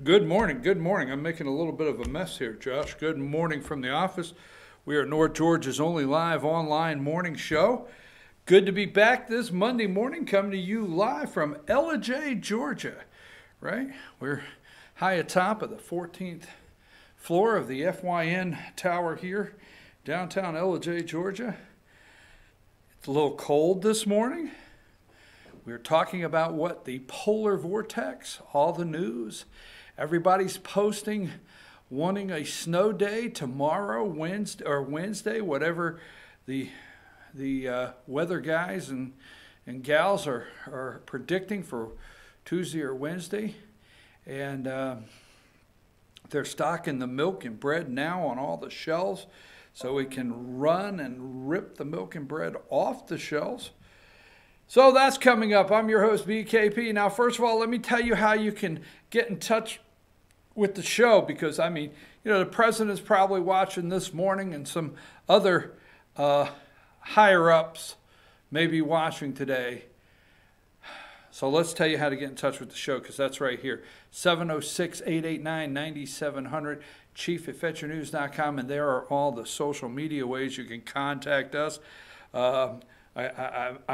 Good morning. Good morning. I'm making a little bit of a mess here, Josh. Good morning from the office. We are North Georgia's only live online morning show. Good to be back this Monday morning, coming to you live from Limbaugh, Georgia, right? We're high atop of the 14th floor of the FYN Tower here, downtown Limbaugh, Georgia. It's a little cold this morning. We're talking about what the polar vortex, all the news. Everybody's posting, wanting a snow day tomorrow, Wednesday, whatever the weather guys and gals are predicting for Tuesday or Wednesday. And they're stocking the milk and bread now on all the shelves so we can run and rip the milk and bread off the shelves. So that's coming up. I'm your host, BKP. Now, first of all, let me tell you how you can get in touch with the show, because, I mean, you know, the president's probably watching this morning and some other higher-ups may be watching today. So let's tell you how to get in touch with the show, because that's right here. 706-889-9700, chief@fetyournews.com, and there are all the social media ways you can contact us. I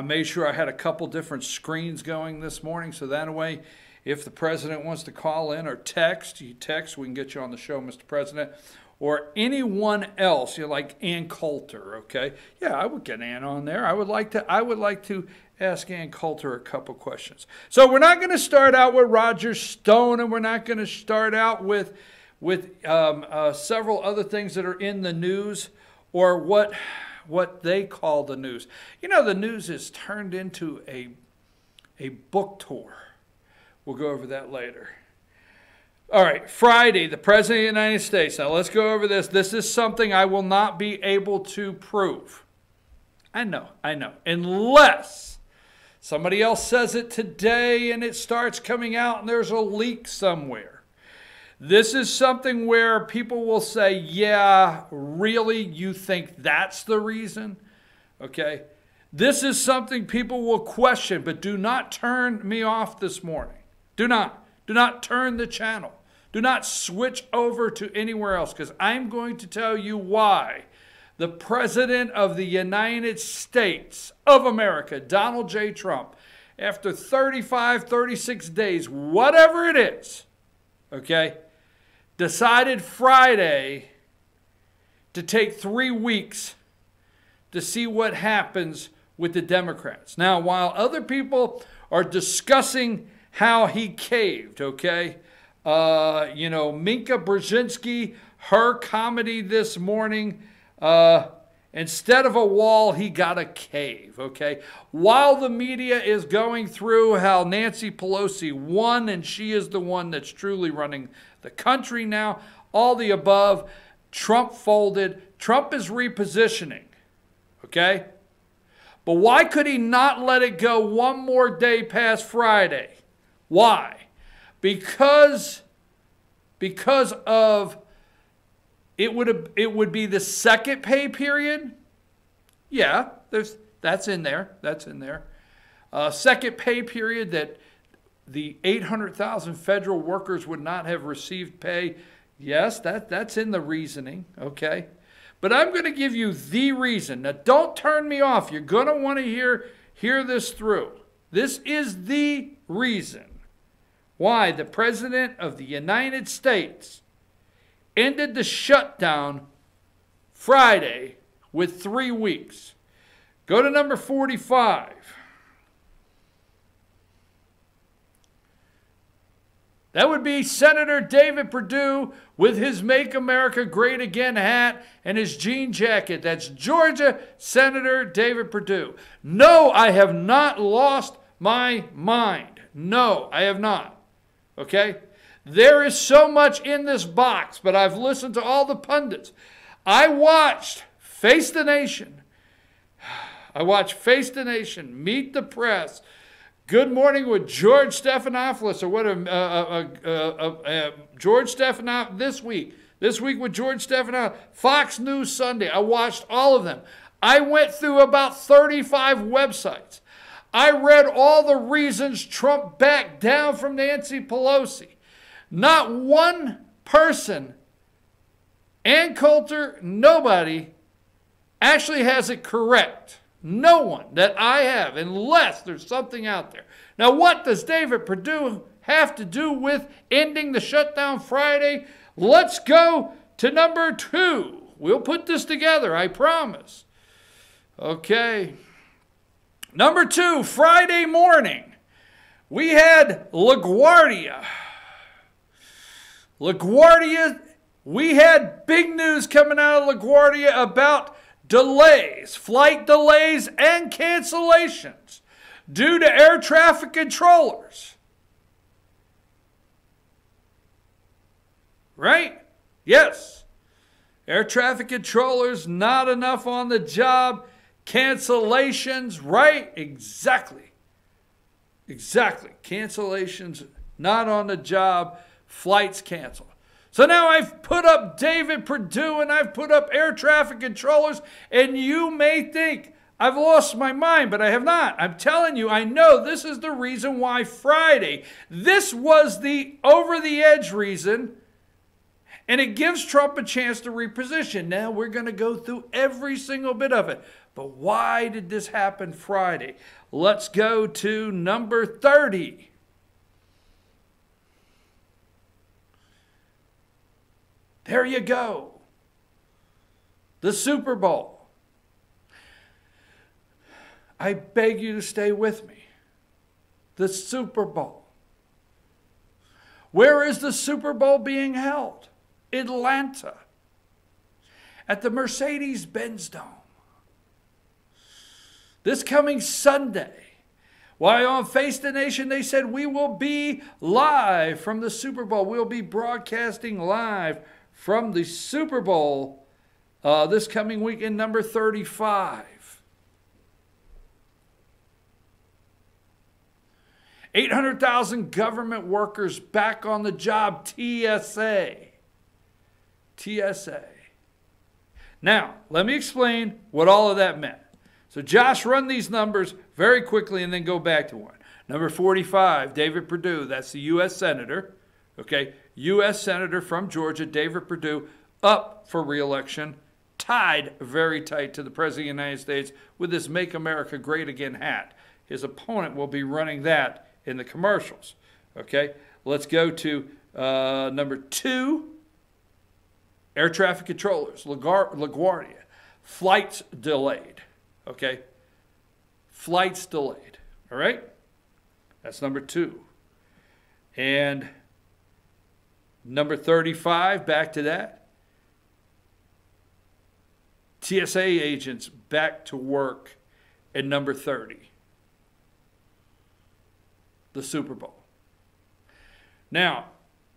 made sure I had a couple different screens going this morning, so that way, if the president wants to call in or text, we can get you on the show, Mr. President, or anyone else, like Ann Coulter, okay? Yeah, I would get Ann on there. I would like to ask Ann Coulter a couple questions. So we're not going to start out with Roger Stone, and we're not going to start out with several other things that are in the news, or what they call the news. You know, the news is turned into a book tour. We'll go over that later. All right, Friday, the President of the United States. Now, let's go over this. This is something I will not be able to prove. I know. Unless somebody else says it today and it starts coming out and there's a leak somewhere. This is something where people will say, yeah, really, you think that's the reason? Okay. This is something people will question, but do not turn me off this morning. Do not turn the channel. Do not switch over to anywhere else, because I'm going to tell you why the President of the United States of America, Donald J. Trump, after 35, 36 days, whatever it is, okay, decided Friday to take 3 weeks to see what happens with the Democrats. Now, while other people are discussing how he caved, okay? Minka Brzezinski, her comedy this morning, instead of a wall, he got a cave, okay? While the media is going through how Nancy Pelosi won and she is the one that's truly running the country now, all the above, Trump folded. Trump is repositioning, okay? But why could he not let it go one more day past Friday? Why? Because of it would be the second pay period. Yeah, that's in there. That's in there. Second pay period that the 800,000 federal workers would not have received pay. Yes, that's in the reasoning. Okay. But I'm going to give you the reason. Now, don't turn me off. You're going to want to hear this through. This is the reason why the President of the United States ended the shutdown Friday with 3 weeks. Go to number 45. That would be Senator David Perdue with his Make America Great Again hat and his jean jacket. That's Georgia Senator David Perdue. No, I have not lost my mind. No, I have not. Okay? There is so much in this box, but I've listened to all the pundits. I watched Face the Nation. I watched Face the Nation, Meet the Press, Good Morning with George Stephanopoulos, or what George Stephanopoulos this week. This week with George Stephanopoulos, Fox News Sunday. I watched all of them. I went through about 35 websites. I read all the reasons Trump backed down from Nancy Pelosi. Not one person, and Coulter, nobody, actually has it correct. No one that I have, unless there's something out there. Now, what does David Perdue have to do with ending the shutdown Friday? Let's go to number 2. We'll put this together, I promise. Okay. Number 2, Friday morning, we had LaGuardia. LaGuardia, we had big news coming out of LaGuardia about delays, flight delays, and cancellations due to air traffic controllers. Right? Yes. Air traffic controllers, not enough on the job. Cancellations, right? Exactly. Exactly. Cancellations, not on the job. Flights canceled. So now I've put up David Perdue and I've put up air traffic controllers, and you may think I've lost my mind, but I have not. I'm telling you, I know this is the reason why Friday, this was the over-the-edge reason, and it gives Trump a chance to reposition. Now we're going to go through every single bit of it. But why did this happen Friday? Let's go to number 30. There you go. The Super Bowl. I beg you to stay with me. The Super Bowl. Where is the Super Bowl being held? Atlanta. At the Mercedes-Benz Dome. This coming Sunday. Why, on Face the Nation, they said we will be live from the Super Bowl. We'll be broadcasting live from the Super Bowl this coming weekend, number 35. 800,000 government workers back on the job, TSA. TSA. Now, let me explain what all of that meant. So Josh, run these numbers very quickly and then go back to one. Number 45, David Perdue. That's the U.S. Senator. Okay, U.S. Senator from Georgia, David Perdue, up for re-election, tied very tight to the President of the United States with this Make America Great Again hat. His opponent will be running that in the commercials. Okay, let's go to number 2, air traffic controllers, LaGuardia. Flights delayed. Okay, flights delayed. All right, that's number 2. And number 35, back to that. TSA agents back to work. And number 30, the Super Bowl. Now,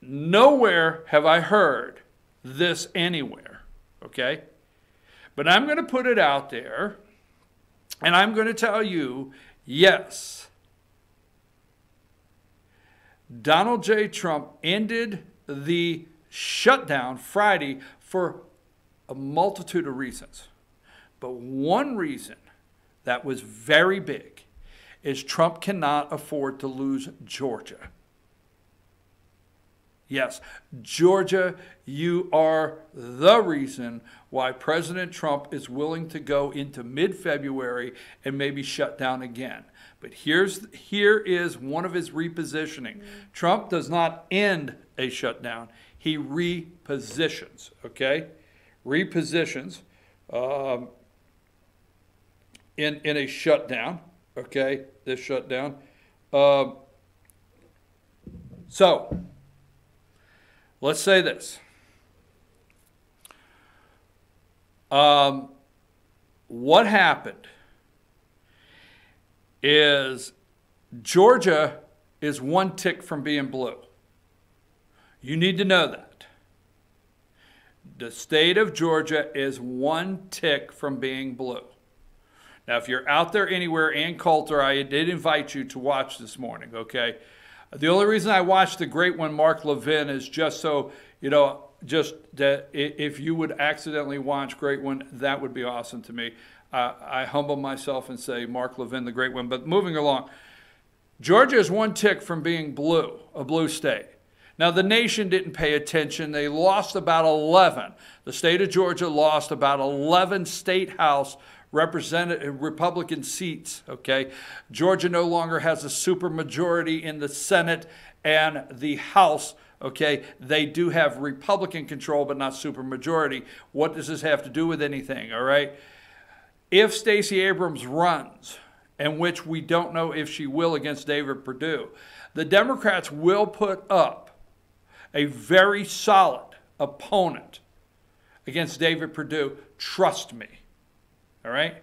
nowhere have I heard this anywhere, okay? But I'm going to put it out there, and I'm going to tell you, yes, Donald J. Trump ended the shutdown Friday for a multitude of reasons. But one reason that was very big is Trump cannot afford to lose Georgia. Yes, Georgia, you are the reason why President Trump is willing to go into mid-February and maybe shut down again. But here is one of his repositioning. Trump does not end a shutdown. He repositions, okay? Repositions in a shutdown, okay? This shutdown. So, let's say this. What happened is Georgia is one tick from being blue. You need to know that. The state of Georgia is one tick from being blue. Now, if you're out there anywhere, and Coulter, I did invite you to watch this morning, okay? The only reason I watched the great one, Mark Levin, is just so, you know, just that if you would accidentally watch Great One, that would be awesome to me. I humble myself and say Mark Levin, the great one. But moving along, Georgia is one tick from being blue, a blue state. Now, the nation didn't pay attention. They lost about 11. The state of Georgia lost about 11 state house Republican seats, okay? Georgia no longer has a supermajority in the Senate and the House, okay? They do have Republican control, but not supermajority. What does this have to do with anything, all right? If Stacey Abrams runs, and which we don't know if she will against David Perdue, the Democrats will put up a very solid opponent against David Perdue. Trust me. All right?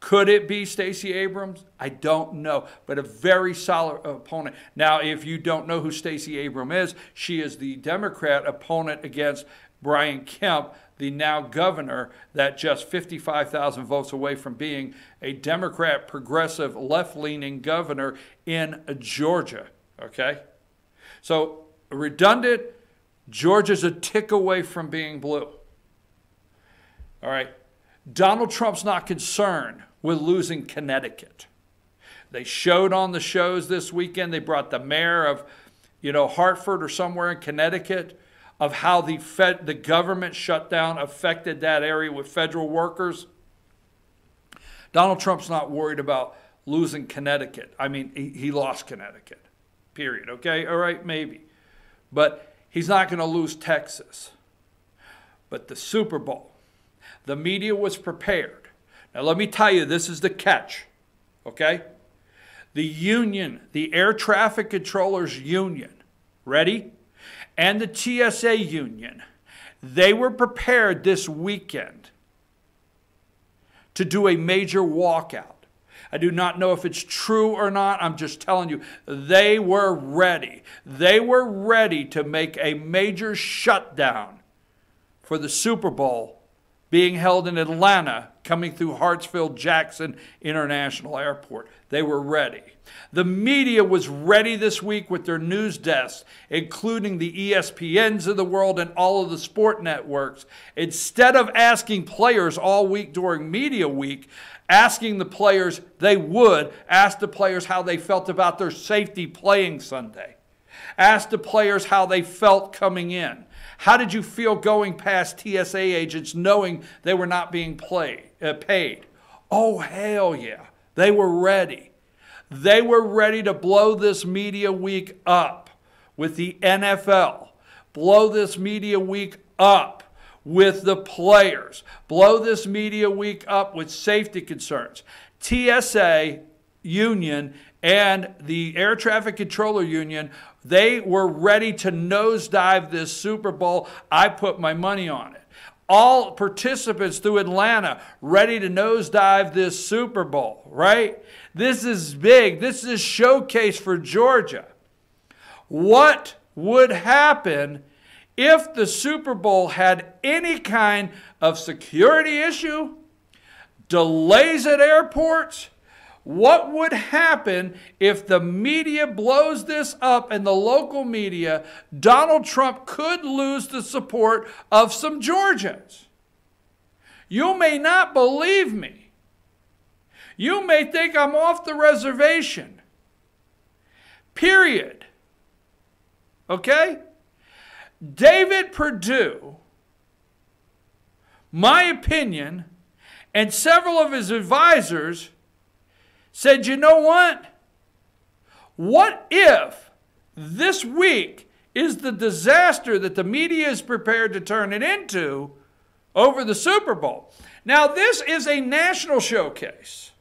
Could it be Stacey Abrams? I don't know, but a very solid opponent. Now, if you don't know who Stacey Abrams is, she is the Democrat opponent against Brian Kemp, the now governor, that just 55,000 votes away from being a Democrat, progressive, left-leaning governor in Georgia. Okay? So, redundant, Georgia's a tick away from being blue. All right? Donald Trump's not concerned with losing Connecticut. They showed on the shows this weekend, they brought the mayor of, Hartford or somewhere in Connecticut, of how the government shutdown affected that area with federal workers. Donald Trump's not worried about losing Connecticut. I mean, he lost Connecticut, period. Okay, all right, maybe. But he's not going to lose Texas. But the Super Bowl, the media was prepared. Now, let me tell you, this is the catch, okay? The union, the Air Traffic Controllers Union, ready? And the TSA union, they were prepared this weekend to do a major walkout. I do not know if it's true or not. I'm just telling you, they were ready. They were ready to make a major shutdown for the Super Bowl being held in Atlanta, coming through Hartsfield-Jackson International Airport. They were ready. The media was ready this week with their news desks, including the ESPNs of the world and all of the sport networks. Instead of asking players all week during media week, asking the players, they would ask the players how they felt about their safety playing Sunday. Ask the players how they felt coming in. How did you feel going past TSA agents knowing they were not being paid? Oh, hell yeah. They were ready. They were ready to blow this media week up with the NFL. Blow this media week up with the players. Blow this media week up with safety concerns. TSA union and the Air Traffic Controller Union, they were ready to nosedive this Super Bowl. I put my money on it. All participants through Atlanta ready to nosedive this Super Bowl, right? This is big. This is a showcase for Georgia. What would happen if the Super Bowl had any kind of security issue, delays at airports? What would happen if the media blows this up and the local media? Donald Trump could lose the support of some Georgians. You may not believe me. You may think I'm off the reservation. Period. Okay? David Perdue, my opinion, and several of his advisors said, you know what? What if this week is the disaster that the media is prepared to turn it into over the Super Bowl? Now, this is a national showcase.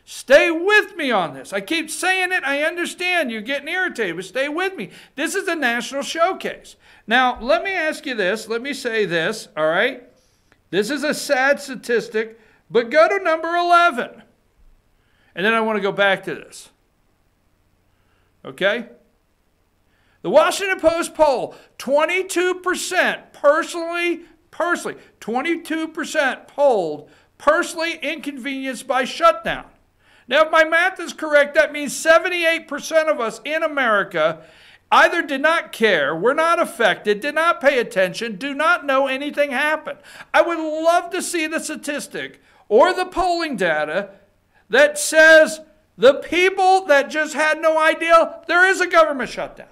Stay with me on this. I keep saying it. I understand you're getting irritated, but stay with me. This is a national showcase. Now, let me ask you this. Let me say this, all right? This is a sad statistic, but go to number 11. And then I want to go back to this. Okay? The Washington Post poll, 22% personally, 22% polled, personally inconvenienced by shutdown. Now, if my math is correct, that means 78% of us in America either did not care, were not affected, did not pay attention, do not know anything happened. I would love to see the statistic or the polling data that says the people that just had no idea there is a government shutdown.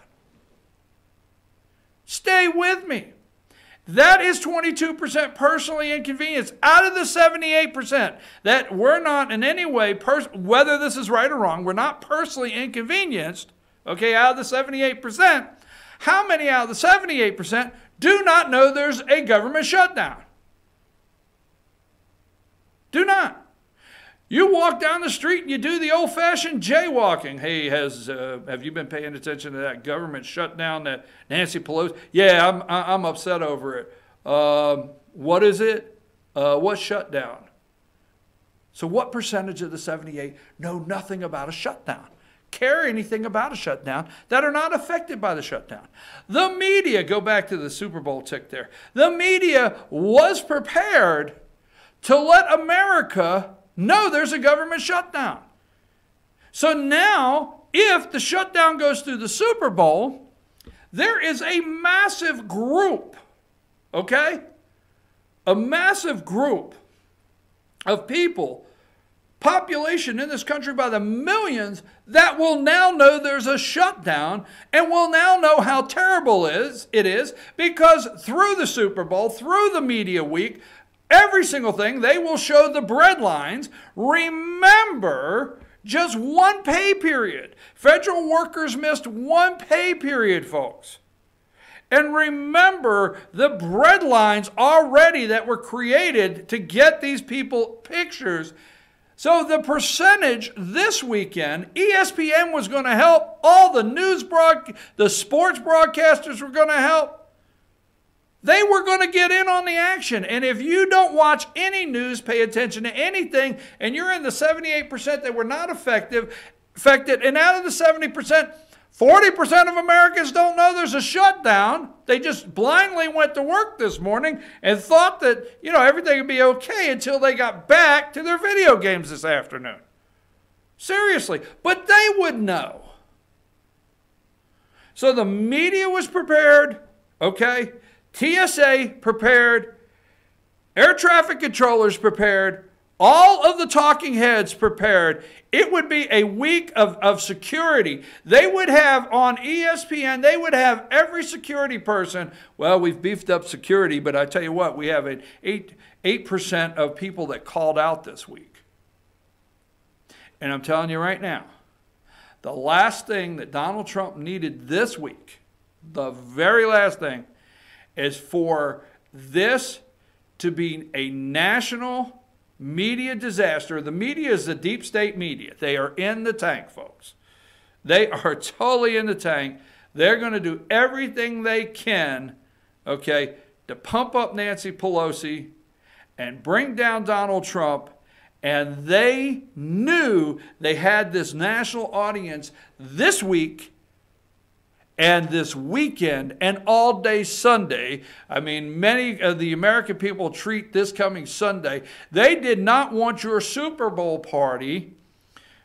Stay with me. That is 22% personally inconvenienced out of the 78% that we're not in any way, whether this is right or wrong, we're not personally inconvenienced, okay, out of the 78%. How many out of the 78% do not know there's a government shutdown? Do not. You walk down the street and you do the old-fashioned jaywalking. Hey, have you been paying attention to that government shutdown that Nancy Pelosi? Yeah, I'm upset over it. What is it? What shutdown? So what percentage of the 78 know nothing about a shutdown? Care anything about a shutdown that are not affected by the shutdown? The media, go back to the Super Bowl tick there. The media was prepared to let America know there's a government shutdown. So now, if the shutdown goes through the Super Bowl, there is a massive group, okay? A massive group of people, population in this country by the millions, that will now know there's a shutdown and will now know how terrible it is because through the Super Bowl, through the media week, every single thing, they will show the bread lines. Remember, just one pay period. Federal workers missed one pay period, folks. And remember the bread lines already that were created to get these people pictures. So the percentage this weekend, ESPN was going to help. All the the sports broadcasters were going to help. They were going to get in on the action. And if you don't watch any news, pay attention to anything, and you're in the 78% that were not affected, and out of the 70%, 40% of Americans don't know there's a shutdown. They just blindly went to work this morning and thought that, everything would be okay until they got back to their video games this afternoon. Seriously. But they would know. So the media was prepared, okay? TSA prepared, air traffic controllers prepared, all of the talking heads prepared. It would be a week of security. They would have on ESPN, they would have every security person. Well, we've beefed up security, but I tell you what, we have an 8% of people that called out this week. And I'm telling you right now, the last thing that Donald Trump needed this week, the very last thing, is for this to be a national media disaster. The media is the deep state media. They are in the tank, folks. They are totally in the tank. They're going to do everything they can, okay, to pump up Nancy Pelosi and bring down Donald Trump. And they knew they had this national audience this week and this weekend and all day Sunday. I mean, many of the American people treat this coming Sunday. They did not want your Super Bowl party,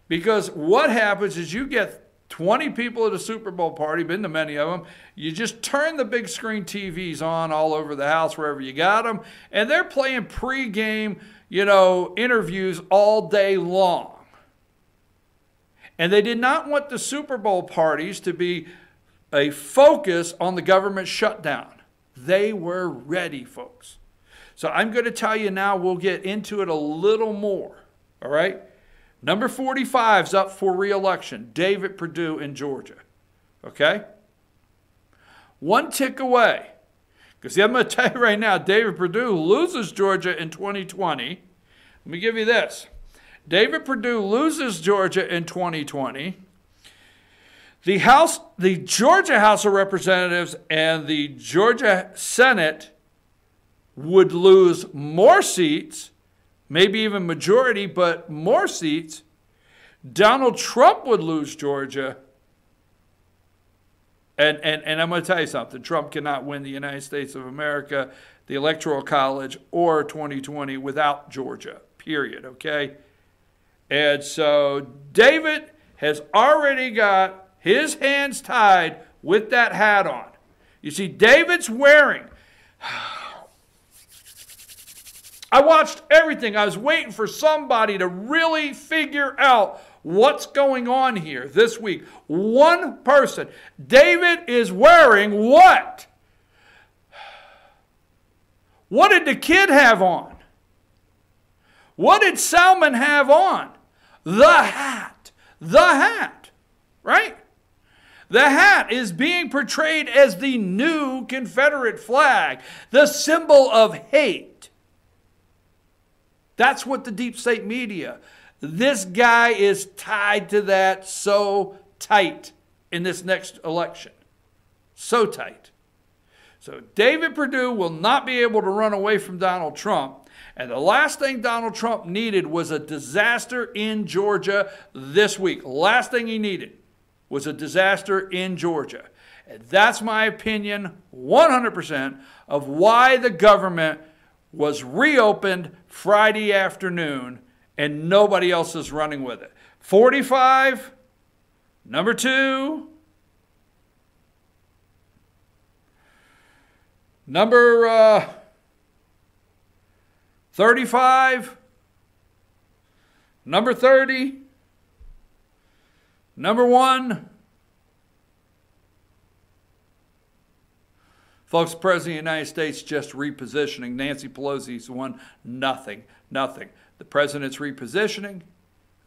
because what happens is you get 20 people at a Super Bowl party, been to many of them. You just turn the big screen TVs on all over the house, wherever you got them, and they're playing pregame, interviews all day long. And they did not want the Super Bowl parties to be a focus on the government shutdown. They were ready, folks. So I'm going to tell you now, we'll get into it a little more, all right? Number 45 is up for re-election, David Perdue in Georgia, okay? One tick away. Because I'm going to tell you right now, David Perdue loses Georgia in 2020. Let me give you this. David Perdue loses Georgia in 2020. The Georgia House of Representatives and the Georgia Senate would lose more seats, maybe even majority, but more seats. Donald Trump would lose Georgia. And I'm going to tell you something. Trump cannot win the United States of America, the Electoral College, or 2020 without Georgia, period, okay? And so David has already got his hands tied with that hat on. You see, David's wearing. I watched everything. I was waiting for somebody to really figure out what's going on here this week. One person. David is wearing what? What did the kid have on? What did Salmon have on? The hat. The hat. Right? The hat is being portrayed as the new Confederate flag, the symbol of hate. That's what the deep state media. This guy is tied to that so tight in this next election. So tight. So David Perdue will not be able to run away from Donald Trump. And the last thing Donald Trump needed was a disaster in Georgia this week. Last thing he needed was a disaster in Georgia. And that's my opinion, 100%, of why the government was reopened Friday afternoon and nobody else is running with it. 45, number 2, number 35, number 30, number 1. Folks, the President of the United States just repositioning. Nancy Pelosi's won nothing. Nothing. The President's repositioning,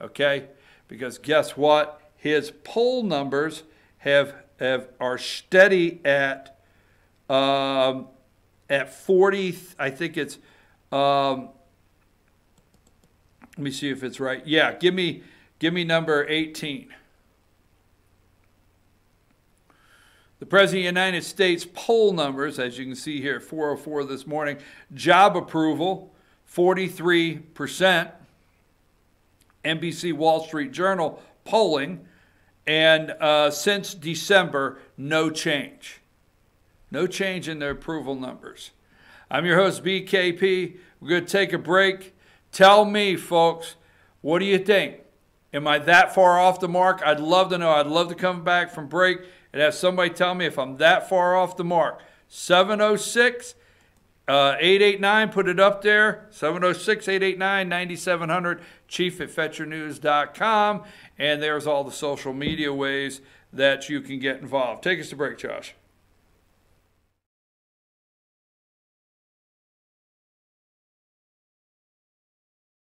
okay? Because guess what? His poll numbers are steady at 40. I think it's let me see if it's right. Yeah, give me number 18. The President of the United States poll numbers, as you can see here, 404 this morning. Job approval, 43%. NBC Wall Street Journal polling. And since December, no change. No change in their approval numbers. I'm your host, BKP. We're going to take a break. Tell me, folks, what do you think? Am I that far off the mark? I'd love to know. I'd love to come back from break and have somebody tell me if I'm that far off the mark. 706-889, put it up there. 706-889-9700, chief@fetchernews.com. And there's all the social media ways that you can get involved. Take us to break, Josh.